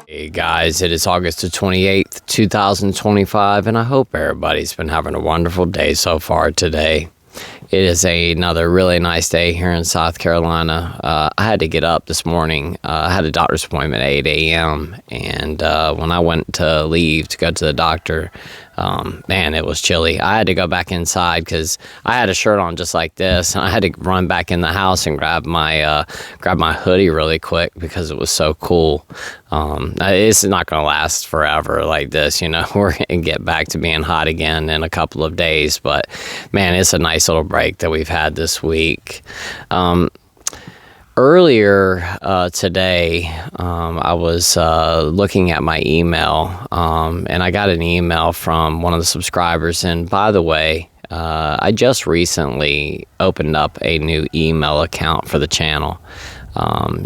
Hey guys, it is August the 28th, 2025, and I hope everybody's been having a wonderful day so far today. It is another really nice day here in South Carolina. I had to get up this morning. I had a doctor's appointment at 8 a.m. And when I went to leave to go to the doctor, man, it was chilly. I had to go back inside because I had a shirt on just like this, and I had to run back in the house and grab my hoodie really quick because it was so cool. It's not going to last forever like this, you know. We're going to get back to being hot again in a couple of days, but man, it's a nice little break that we've had this week. Earlier today, I was looking at my email, and I got an email from one of the subscribers. And by the way, I just recently opened up a new email account for the channel.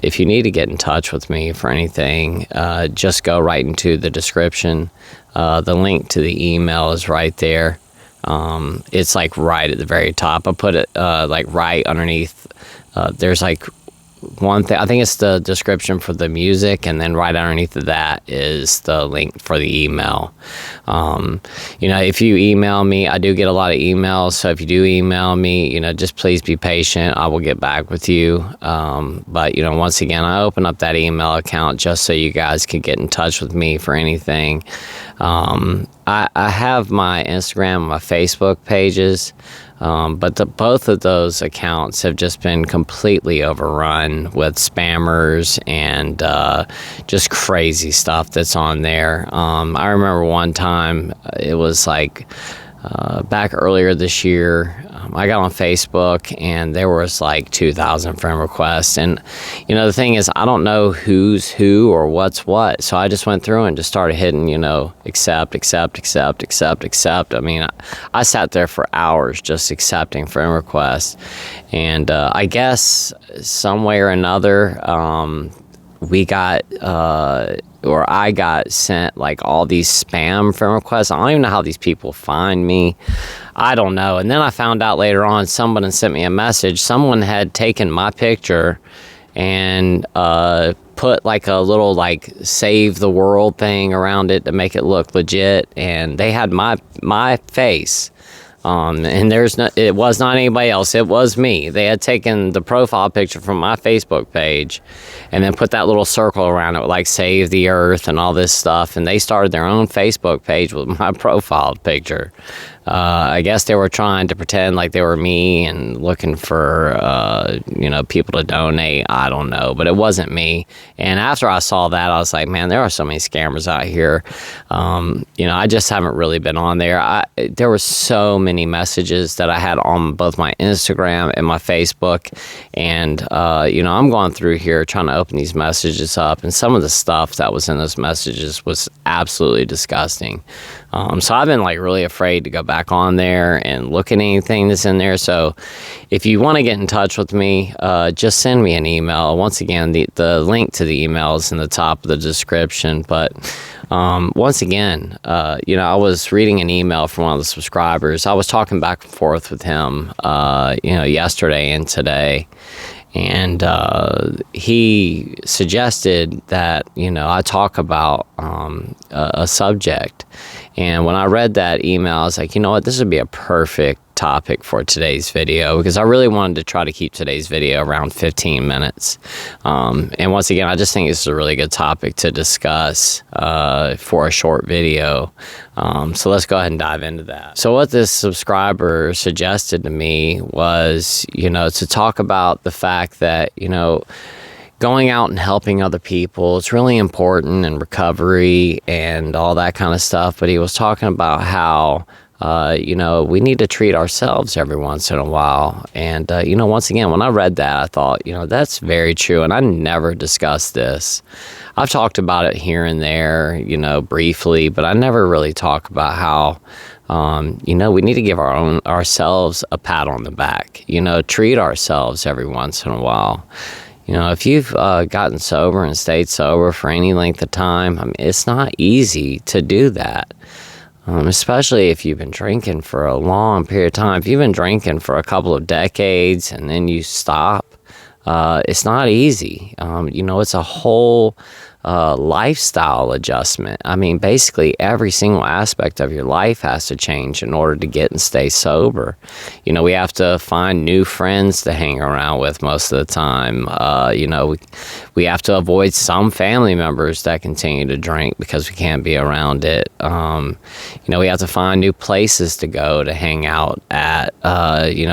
If you need to get in touch with me for anything, just go right into the description. The link to the email is right there. It's like right at the very top. I put it like right underneath. There's like one thing, I think it's the description for the music, and then right underneath of that is the link for the email. You know, if you email me, I do get a lot of emails, so if you do email me, you know, just please be patient. I will get back with you. But, you know, once again, I open up that email account just so you guys can get in touch with me for anything. I have my Instagram and my Facebook pages. But both of those accounts have just been completely overrun with spammers and just crazy stuff that's on there. I remember one time, it was like back earlier this year, I got on Facebook and there was like 2,000 friend requests. And, you know, the thing is, I don't know who's who or what's what. So I just went through and just started hitting, you know, accept. I mean, I sat there for hours just accepting friend requests. And I guess some way or another, we got, or I got sent like all these spam friend requests. I don't even know how these people find me. I don't know. And then I found out later on, someone had sent me a message. Someone had taken my picture and put like a little like save the world thing around it to make it look legit. And they had my face. And it was not anybody else. It was me. They had taken the profile picture from my Facebook page and then put that little circle around it, like save the earth and all this stuff. And they started their own Facebook page with my profile picture. I guess they were trying to pretend like they were me and looking for, you know, people to donate. I don't know, but it wasn't me. And after I saw that, I was like, man, there are so many scammers out here. You know, I just haven't really been on there. There were so many messages that I had on both my Instagram and my Facebook. And, you know, I'm going through here trying to open these messages up. And some of the stuff that was in those messages was absolutely disgusting. So I've been like really afraid to go back on there and look at anything that's in there. So if you want to get in touch with me, just send me an email. Once again, the link to the email is in the top of the description. But once again, you know, I was reading an email from one of the subscribers. I was talking back and forth with him, you know, yesterday and today. And he suggested that, you know, I talk about a subject. And when I read that email, I was like, you know what, this would be a perfect topic for today's video, because I really wanted to try to keep today's video around 15 minutes. And once again, I just think this is a really good topic to discuss for a short video. So let's go ahead and dive into that. So what this subscriber suggested to me was, you know, to talk about the fact that, you know, going out and helping other people, it's really important in recovery and all that kind of stuff. But he was talking about how, you know, we need to treat ourselves every once in a while. And, you know, once again, when I read that, I thought, you know, that's very true. And I never discussed this. I've talked about it here and there, you know, briefly, but I never really talk about how, you know, we need to give ourselves a pat on the back, you know, treat ourselves every once in a while. You know, if you've gotten sober and stayed sober for any length of time, I mean, it's not easy to do that. especially if you've been drinking for a long period of time. If you've been drinking for a couple of decades and then you stop, it's not easy. It's a whole lifestyle adjustment. I mean, basically every single aspect of your life has to change in order to get and stay sober. We have to find new friends to hang around with most of the time. We have to avoid some family members that continue to drink because we can't be around it. We have to find new places to go to hang out at,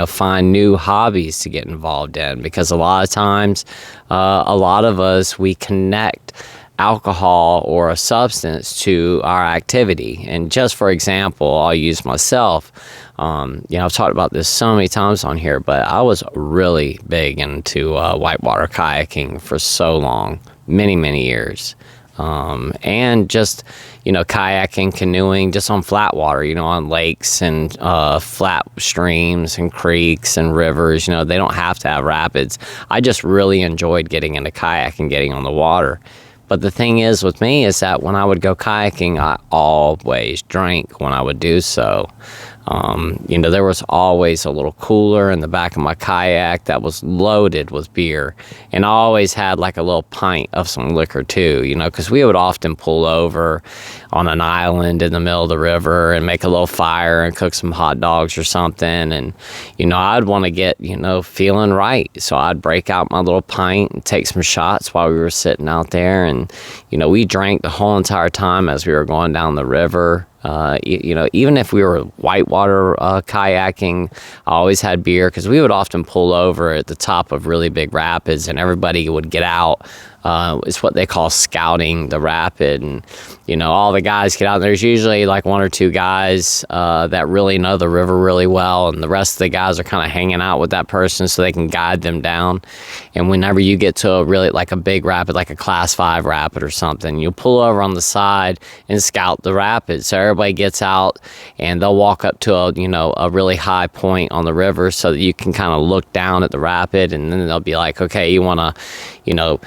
find new hobbies to get involved in, because a lot of times, a lot of us, we connect alcohol or a substance to our activity. And just for example, I'll use myself. I've talked about this so many times on here, but I was really big into whitewater kayaking for so long, many, many years. And just, kayaking, canoeing, just on flat water, on lakes and flat streams and creeks and rivers. They don't have to have rapids. I just really enjoyed getting into kayaking, getting on the water. But the thing is with me is that when I would go kayaking, I always drank when I would do so. There was always a little cooler in the back of my kayak that was loaded with beer. And I always had like a little pint of some liquor too, because we would often pull over on an island in the middle of the river and make a little fire and cook some hot dogs or something. And, I'd want to get, feeling right. So I'd break out my little pint and take some shots while we were sitting out there. And, we drank the whole entire time as we were going down the river. Even if we were whitewater kayaking, I always had beer, because we would often pull over at the top of really big rapids and everybody would get out. It's what they call scouting the rapid. And, all the guys get out. There's usually like one or two guys that really know the river really well. And the rest of the guys are kind of hanging out with that person so they can guide them down. And whenever you get to a really like a big rapid, like a class 5 rapid or something, you'll pull over on the side and scout the rapid. So everybody gets out and they'll walk up to a really high point on the river so that you can kind of look down at the rapid. And then they'll be like, okay, you want to,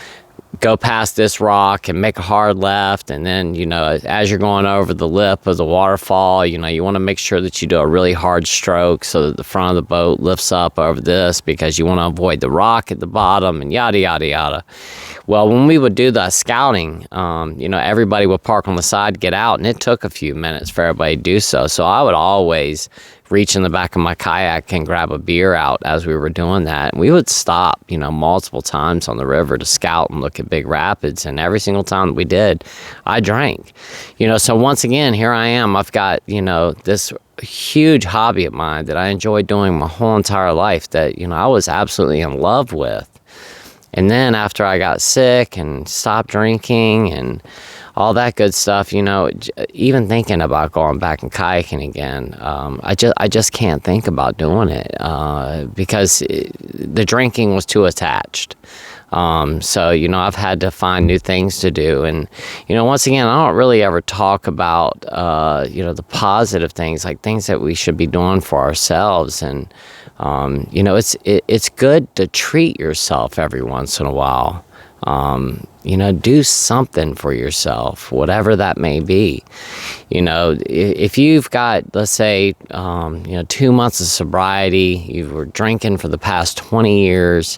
go past this rock and make a hard left, and then as you're going over the lip of the waterfall, you want to make sure that you do a really hard stroke so that the front of the boat lifts up over this, because you want to avoid the rock at the bottom, and yada yada yada. Well, when we would do that scouting, everybody would park on the side, get out, and it took a few minutes for everybody to do so. So I would always reach in the back of my kayak and grab a beer out as we were doing that. And we would stop, multiple times on the river to scout and look at big rapids. And every single time that we did, I drank. So once again, here I am. I've got, this huge hobby of mine that I enjoyed doing my whole entire life that, I was absolutely in love with. And then after I got sick and stopped drinking and all that good stuff, even thinking about going back and kayaking again, I just can't think about doing it because the drinking was too attached. So, I've had to find new things to do. And, once again, I don't really ever talk about, the positive things, like things that we should be doing for ourselves. And, it's good to treat yourself every once in a while. Do something for yourself, whatever that may be. If you've got, let's say, 2 months of sobriety, you were drinking for the past 20 years,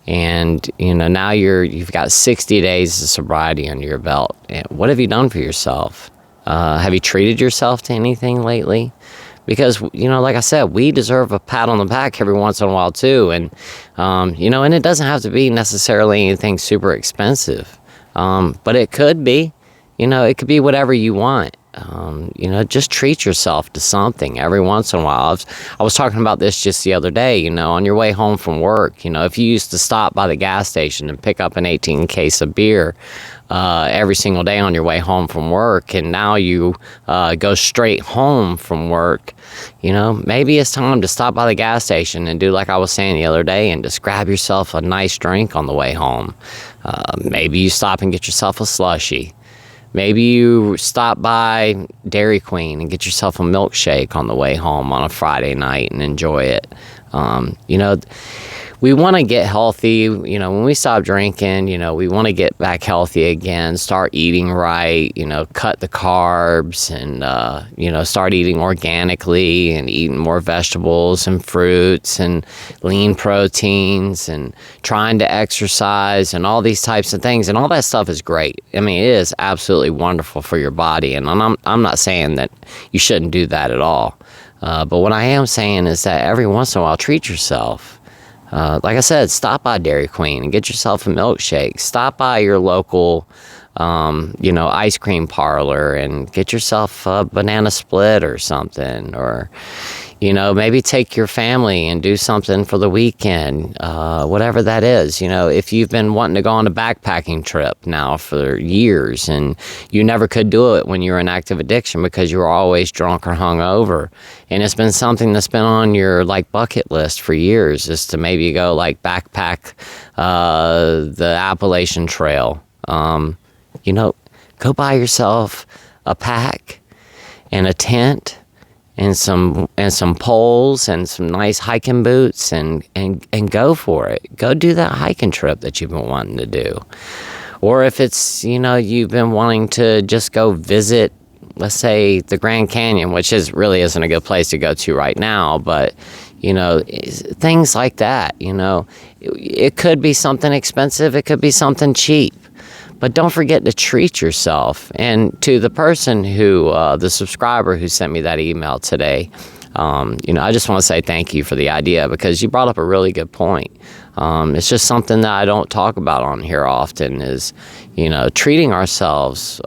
and, now you've got 60 days of sobriety under your belt. What have you done for yourself? Have you treated yourself to anything lately? Because, like I said, we deserve a pat on the back every once in a while, too. And, and it doesn't have to be necessarily anything super expensive. But it could be, it could be whatever you want. Just treat yourself to something every once in a while. I was talking about this just the other day, on your way home from work, if you used to stop by the gas station and pick up an 18 case of beer, every single day on your way home from work, and now you go straight home from work, maybe it's time to stop by the gas station and do like I was saying the other day and just grab yourself a nice drink on the way home. Maybe you stop and get yourself a slushie. Maybe you stop by Dairy Queen and get yourself a milkshake on the way home on a Friday night and enjoy it. we want to get healthy. You know, when we stop drinking, you know, we want to get back healthy again, start eating right, you know, cut the carbs and, you know, start eating organically and eating more vegetables and fruits and lean proteins and trying to exercise and all these types of things. And all that stuff is great. I mean, it is absolutely wonderful for your body. And I'm not saying that you shouldn't do that at all. But what I am saying is that every once in a while, treat yourself. Like I said, stop by Dairy Queen and get yourself a milkshake. Stop by your local, you know, ice cream parlor and get yourself a banana split or something. Or, you know, maybe take your family and do something for the weekend, whatever that is. You know, if you've been wanting to go on a backpacking trip now for years and you never could do it when you were in active addiction because you were always drunk or hungover, and it's been something that's been on your like bucket list for years, is to maybe go like backpack the Appalachian Trail. You know, go buy yourself a pack and a tent and some poles and some nice hiking boots and go for it. Go do that hiking trip that you've been wanting to do. Or if it's, you know, you've been wanting to just go visit, let's say, the Grand Canyon, which really isn't a good place to go to right now, but, you know, things like that, you know. It could be something expensive, it could be something cheap. But don't forget to treat yourself. And to the person who, the subscriber who sent me that email today, you know, I just want to say thank you for the idea, because you brought up a really good point. It's just something that I don't talk about on here often, is, you know, treating ourselves,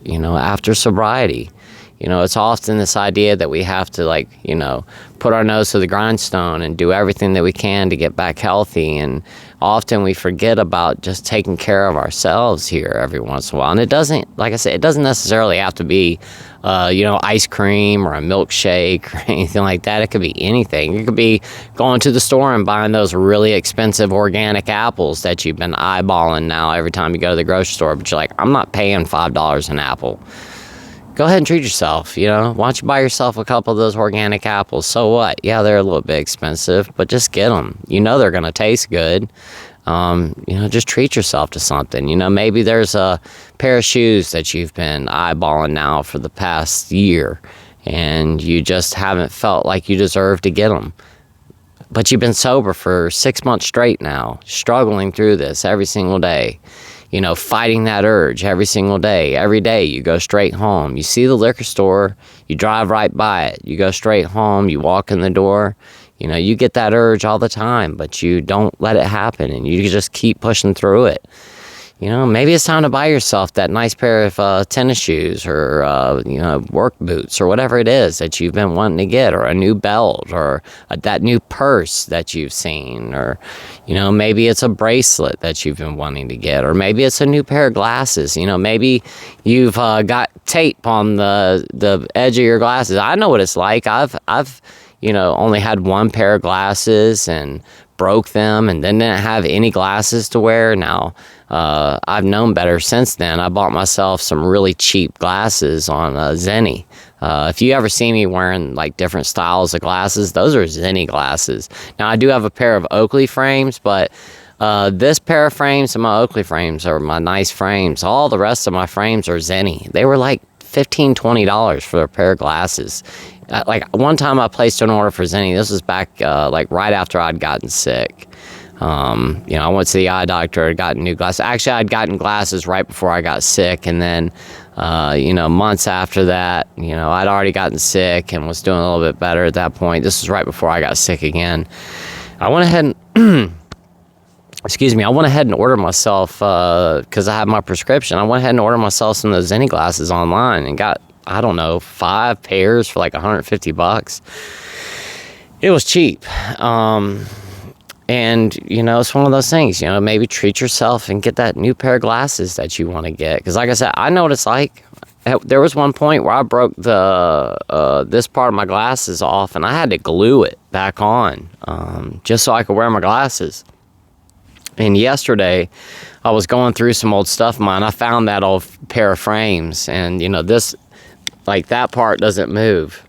you know, after sobriety. You know, it's often this idea that we have to, like, you know, put our nose to the grindstone and do everything that we can to get back healthy. And often we forget about just taking care of ourselves here every once in a while. And it doesn't, like I said, it doesn't necessarily have to be, you know, ice cream or a milkshake or anything like that. It could be anything. It could be going to the store and buying those really expensive organic apples that you've been eyeballing now every time you go to the grocery store. But you're like, I'm not paying $5 an apple. Go ahead and treat yourself, you know. Why don't you buy yourself a couple of those organic apples? So what? Yeah, they're a little bit expensive, but just get them. You know they're going to taste good. You know, just treat yourself to something. You know, maybe there's a pair of shoes that you've been eyeballing now for the past year, and you just haven't felt like you deserve to get them. But you've been sober for 6 months straight now, struggling through this every single day. You know, fighting that urge every single day. Every day you go straight home. You see the liquor store, you drive right by it. You go straight home, you walk in the door. You know, you get that urge all the time, but you don't let it happen, and you just keep pushing through it. You know, maybe it's time to buy yourself that nice pair of tennis shoes, or, you know, work boots, or whatever it is that you've been wanting to get, or a new belt, or that new purse that you've seen, or, you know, maybe it's a bracelet that you've been wanting to get, or maybe it's a new pair of glasses. You know, maybe you've got tape on the edge of your glasses. I know what it's like. I've you know, only had one pair of glasses and broke them, and then didn't have any glasses to wear. Now, I've known better since then. I bought myself some really cheap glasses on Zenny. If you ever see me wearing like different styles of glasses, those are Zenny glasses. Now, I do have a pair of Oakley frames, but this pair of frames and my Oakley frames are my nice frames. All the rest of my frames are Zenny. They were like $15, $20 for a pair of glasses. Like one time I placed an order for Zenny. This was back like right after I'd gotten sick. You know, I went to the eye doctor, had gotten new glasses. Actually, I'd gotten glasses right before I got sick, and then, you know, months after that, you know, I'd already gotten sick and was doing a little bit better at that point. This was right before I got sick again. I went ahead and, excuse me, I went ahead and ordered myself, because I had my prescription, I went ahead and ordered myself some of those Zenny glasses online and got, I don't know, 5 pairs for like $150. It was cheap. And, you know, it's one of those things, you know, maybe treat yourself and get that new pair of glasses that you want to get. Because like I said, I know what it's like. There was one point where I broke this part of my glasses off, and I had to glue it back on just so I could wear my glasses. And yesterday, I was going through some old stuff of mine. I found that old pair of frames, and, you know, this, like, that part doesn't move.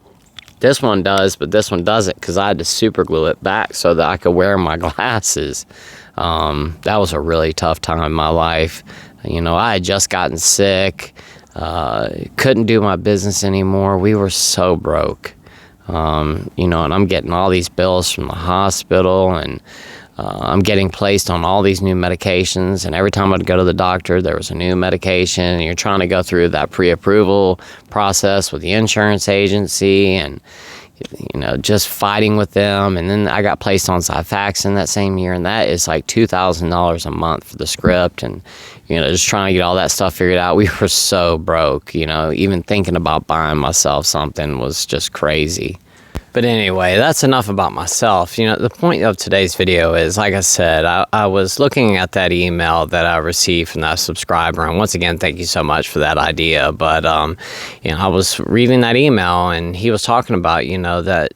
This one does, but this one doesn't because I had to super glue it back so that I could wear my glasses. That was a really tough time in my life. You know, I had just gotten sick, couldn't do my business anymore. We were so broke. You know, and I'm getting all these bills from the hospital, and I'm getting placed on all these new medications, and every time I'd go to the doctor, there was a new medication, and you're trying to go through that pre-approval process with the insurance agency, and, you know, just fighting with them. And then I got placed on Xifaxan that same year, and that is like $2,000 a month for the script, and, you know, just trying to get all that stuff figured out. We were so broke, you know, even thinking about buying myself something was just crazy. But anyway, that's enough about myself. You know, the point of today's video is, like I said, I was looking at that email that I received from that subscriber. And once again, thank you so much for that idea. But, you know, I was reading that email, and he was talking about, you know, that,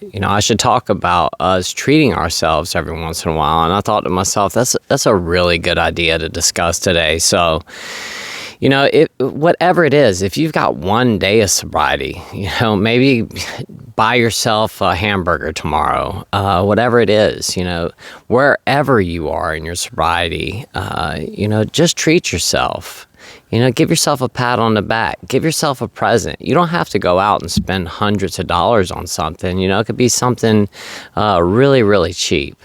you know, I should talk about us treating ourselves every once in a while. And I thought to myself, that's a really good idea to discuss today. So, you know, whatever it is, if you've got one day of sobriety, you know, maybe buy yourself a hamburger tomorrow, whatever it is, you know, wherever you are in your sobriety, you know, just treat yourself. You know, give yourself a pat on the back. Give yourself a present. You don't have to go out and spend hundreds of dollars on something. You know, it could be something really, really cheap.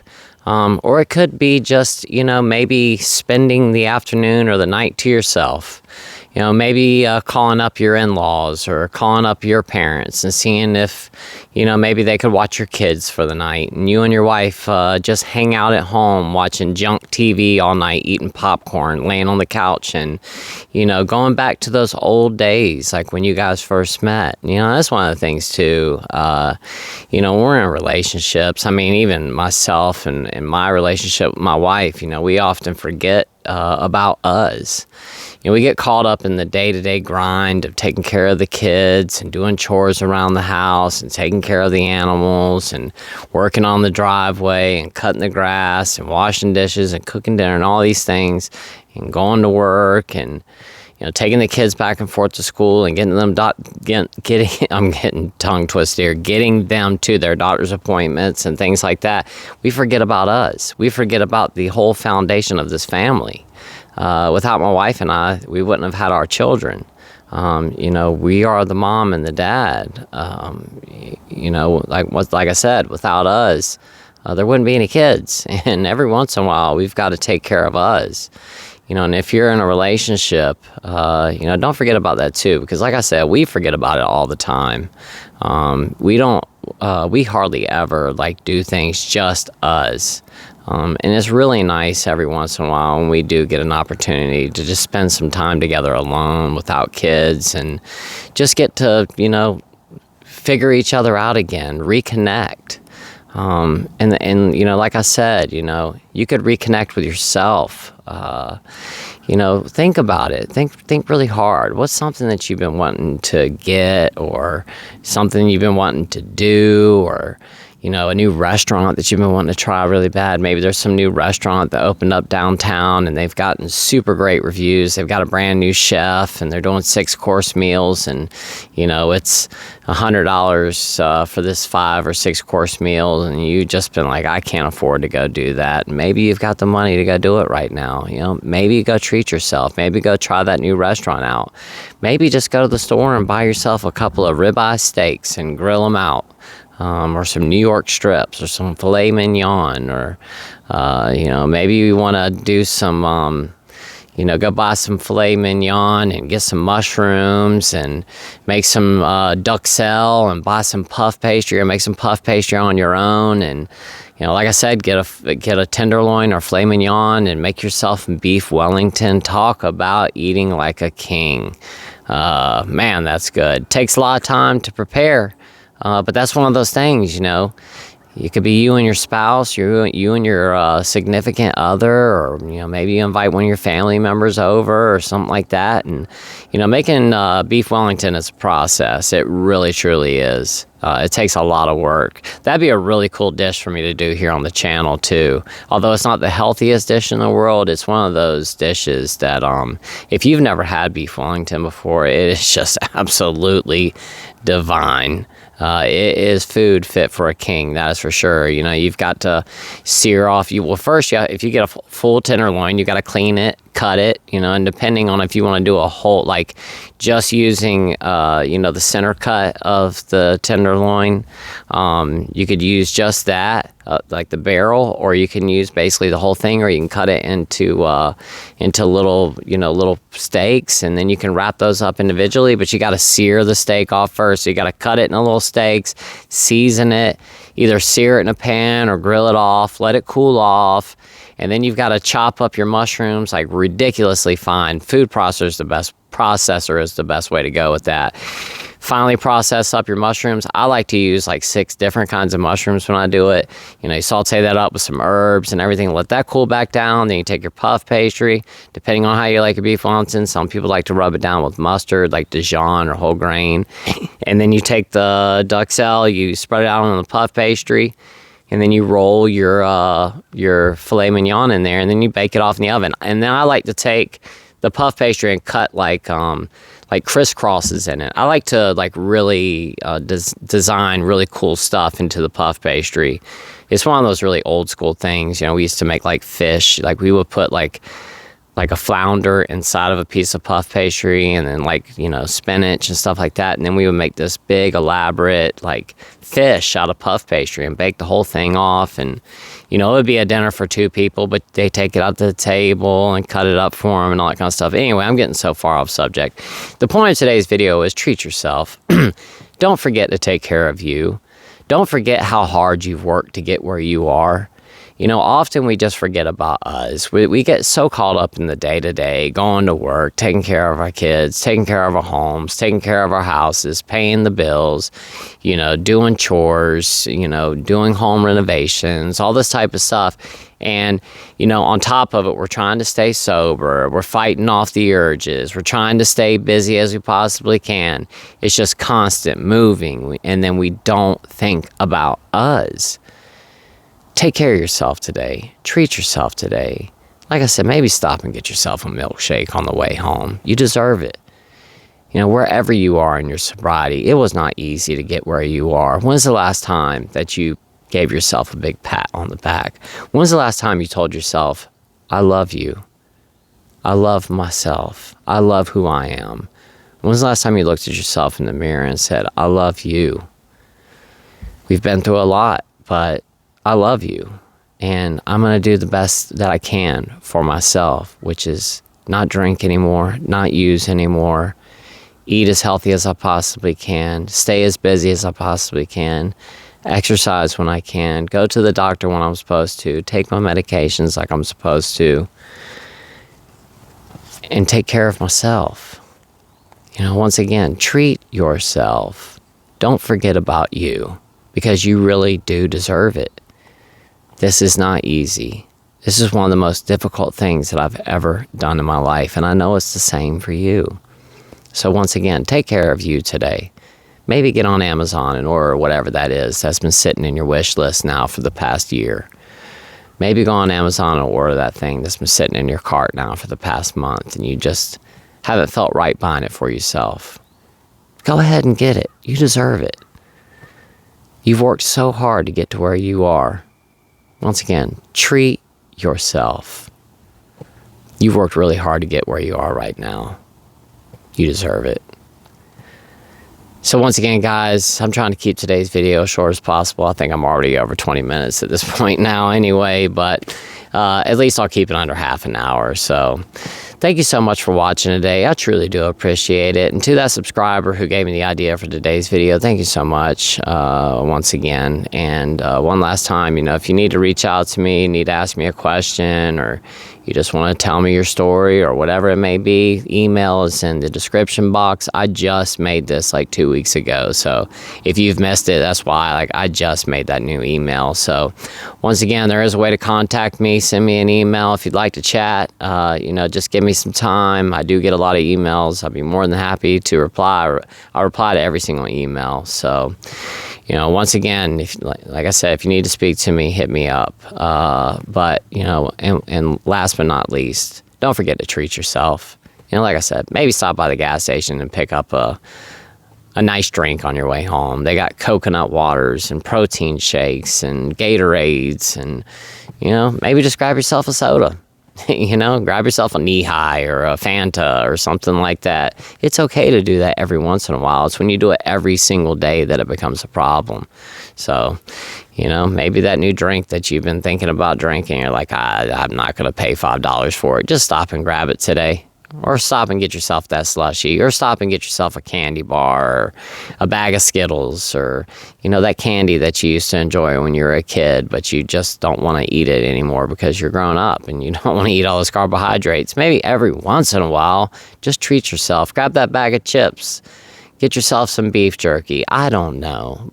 Or it could be just, you know, maybe spending the afternoon or the night to yourself. You know, maybe calling up your in-laws or calling up your parents and seeing if, you know, maybe they could watch your kids for the night. And you and your wife just hang out at home watching junk TV all night, eating popcorn, laying on the couch, and, you know, going back to those old days, like when you guys first met. You know, that's one of the things, too. You know, we're in relationships. I mean, even myself and my relationship with my wife, you know, we often forget about us. You know, we get caught up in the day-to-day grind of taking care of the kids and doing chores around the house and taking care of the animals and working on the driveway and cutting the grass and washing dishes and cooking dinner and all these things and going to work and, you know, taking the kids back and forth to school and getting them I'm getting tongue twisted here, getting them to their doctor's appointments and things like that. We forget about us. We forget about the whole foundation of this family. Without my wife and I, we wouldn't have had our children. You know, we are the mom and the dad. You know, like I said, without us, there wouldn't be any kids. And every once in a while, we've got to take care of us. You know, and if you're in a relationship, you know, don't forget about that too, because like I said, we forget about it all the time. We hardly ever like do things just us. And it's really nice every once in a while when we do get an opportunity to just spend some time together alone without kids and just get to, you know, figure each other out again, reconnect. And you know, like I said, you know, you could reconnect with yourself. You know, think about it. Think really hard. What's something that you've been wanting to get, or something you've been wanting to do, or, you know, a new restaurant that you've been wanting to try really bad. Maybe there's some new restaurant that opened up downtown and they've gotten super great reviews. They've got a brand new chef and they're doing 6-course meals, and, you know, it's $100 for this 5 or 6-course meal, and you've just been like, I can't afford to go do that. And maybe you've got the money to go do it right now. You know, maybe go treat yourself. Maybe go try that new restaurant out. Maybe just go to the store and buy yourself a couple of ribeye steaks and grill them out. Or some New York strips, or some filet mignon, or, you know, maybe you want to do some, you know, go buy some filet mignon and get some mushrooms and make some duxelle and buy some puff pastry, or make some puff pastry on your own. And, you know, like I said, get a tenderloin or filet mignon and make yourself beef Wellington. Talk about eating like a king. Man, that's good. Takes a lot of time to prepare. But that's one of those things, you know. It could be you and your spouse, you and your significant other, or, you know, maybe you invite one of your family members over or something like that. And, you know, making beef Wellington is a process. It really, truly is. It takes a lot of work. That'd be a really cool dish for me to do here on the channel, too. Although it's not the healthiest dish in the world, it's one of those dishes that, if you've never had beef Wellington before, it is just absolutely divine. It is food fit for a king, that is for sure. You know, you've got to sear off. First, if you get a full tenderloin, you got to clean it, cut it, you know, and depending on if you want to do a whole, like just using, the center cut of the tenderloin, you could use just that, like the barrel, or you can use basically the whole thing, or you can cut it into little steaks, and then you can wrap those up individually, but you got to sear the steak off first. So you got to cut it in little steaks, season it, either sear it in a pan or grill it off, let it cool off, and then you've got to chop up your mushrooms like ridiculously fine. Food processor is the best way to go with that. Finally process up your mushrooms. I like to use like 6 different kinds of mushrooms when I do it. You know, you saute that up with some herbs and everything, let that cool back down. Then you take your puff pastry, depending on how you like your beef wellington. Some people like to rub it down with mustard, like Dijon or whole grain. And then you take the duxelle, you spread it out on the puff pastry, and then you roll your filet mignon in there, and then you bake it off in the oven. And then I like to take the puff pastry and cut like crisscrosses in it. I like to really design really cool stuff into the puff pastry. It's one of those really old school things. You know, we used to make like fish. Like we would put like a flounder inside of a piece of puff pastry, and then spinach and stuff like that. And then we would make this big elaborate like fish out of puff pastry and bake the whole thing off. And it would be a dinner for 2 people, but they take it out to the table and cut it up for them and all that kind of stuff. Anyway, I'm getting so far off subject. The point of today's video is treat yourself. Don't forget to take care of you. Don't forget how hard you've worked to get where you are. You know, often we just forget about us. We get so caught up in the day-to-day, going to work, taking care of our kids, taking care of our homes, taking care of our houses, paying the bills, doing chores, doing home renovations, all this type of stuff. And, on top of it, we're trying to stay sober. We're fighting off the urges. We're trying to stay busy as we possibly can. It's just constant moving, and then we don't think about us. Take care of yourself today. Treat yourself today. Like I said, maybe stop and get yourself a milkshake on the way home. You deserve it. Wherever you are in your sobriety, it was not easy to get where you are. When's the last time that you gave yourself a big pat on the back? When's the last time you told yourself, I love you. I love myself. I love who I am. When's the last time you looked at yourself in the mirror and said, I love you? We've been through a lot, but I love you, and I'm going to do the best that I can for myself, which is not drink anymore, not use anymore, eat as healthy as I possibly can, stay as busy as I possibly can, exercise when I can, go to the doctor when I'm supposed to, take my medications like I'm supposed to, and take care of myself. Once again, treat yourself. Don't forget about you, because you really do deserve it. This is not easy. This is one of the most difficult things that I've ever done in my life, and I know it's the same for you. So once again, take care of you today. Maybe get on Amazon and order whatever that is that's been sitting in your wish list now for the past year. Maybe go on Amazon and order that thing that's been sitting in your cart now for the past month, and you just haven't felt right buying it for yourself. Go ahead and get it. You deserve it. You've worked so hard to get to where you are. Once again, treat yourself. You've worked really hard to get where you are right now. You deserve it. So once again, guys, I'm trying to keep today's video as short as possible. I think I'm already over 20 minutes at this point now anyway, but at least I'll keep it under half an hour. So thank you so much for watching today. I truly do appreciate it. And to that subscriber who gave me the idea for today's video, thank you so much once again. And one last time, if you need to reach out to me, need to ask me a question, or you just want to tell me your story or whatever it may be, email is in the description box. I just made this like 2 weeks ago. So if you've missed it, that's why I just made that new email. So once again, there is a way to contact me. Send me an email if you'd like to chat. Just give me some time. I do get a lot of emails. I'll be more than happy to reply. I'll reply to every single email. So, once again, like I said, if you need to speak to me, hit me up. But last but not least, don't forget to treat yourself. Like I said, maybe stop by the gas station and pick up a a nice drink on your way home. They got coconut waters and protein shakes and Gatorades, and maybe just grab yourself a soda. Grab yourself a knee high or a Fanta or something like that. It's okay to do that every once in a while. It's when you do it every single day that it becomes a problem. So, maybe that new drink that you've been thinking about drinking, you're like, I'm not going to pay $5 for it. Just stop and grab it today. Or stop and get yourself that slushie, or stop and get yourself a candy bar, or a bag of Skittles, or, that candy that you used to enjoy when you were a kid, but you just don't want to eat it anymore because you're grown up and you don't want to eat all those carbohydrates. Maybe every once in a while, just treat yourself. Grab that bag of chips. Get yourself some beef jerky. I don't know.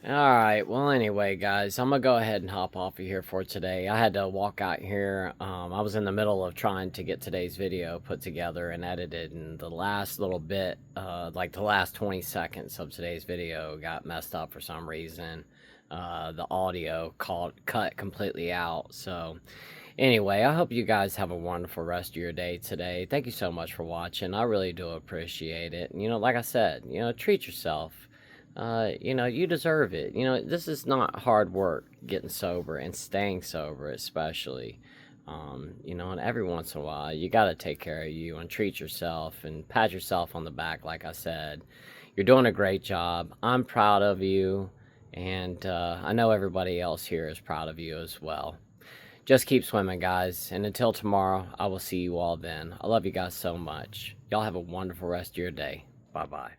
All right. Well, anyway, guys, I'm going to go ahead and hop off of here for today. I had to walk out here. I was in the middle of trying to get today's video put together and edited, and the last little bit, like the last 20 seconds of today's video got messed up for some reason. The audio cut completely out. So anyway, I hope you guys have a wonderful rest of your day today. Thank you so much for watching. I really do appreciate it. Like I said, treat yourself. You deserve it. This is not hard work, getting sober and staying sober, especially. And every once in a while, you got to take care of you and treat yourself and pat yourself on the back. Like I said, you're doing a great job. I'm proud of you. And I know everybody else here is proud of you as well. Just keep swimming, guys. And until tomorrow, I will see you all then. I love you guys so much. Y'all have a wonderful rest of your day. Bye-bye.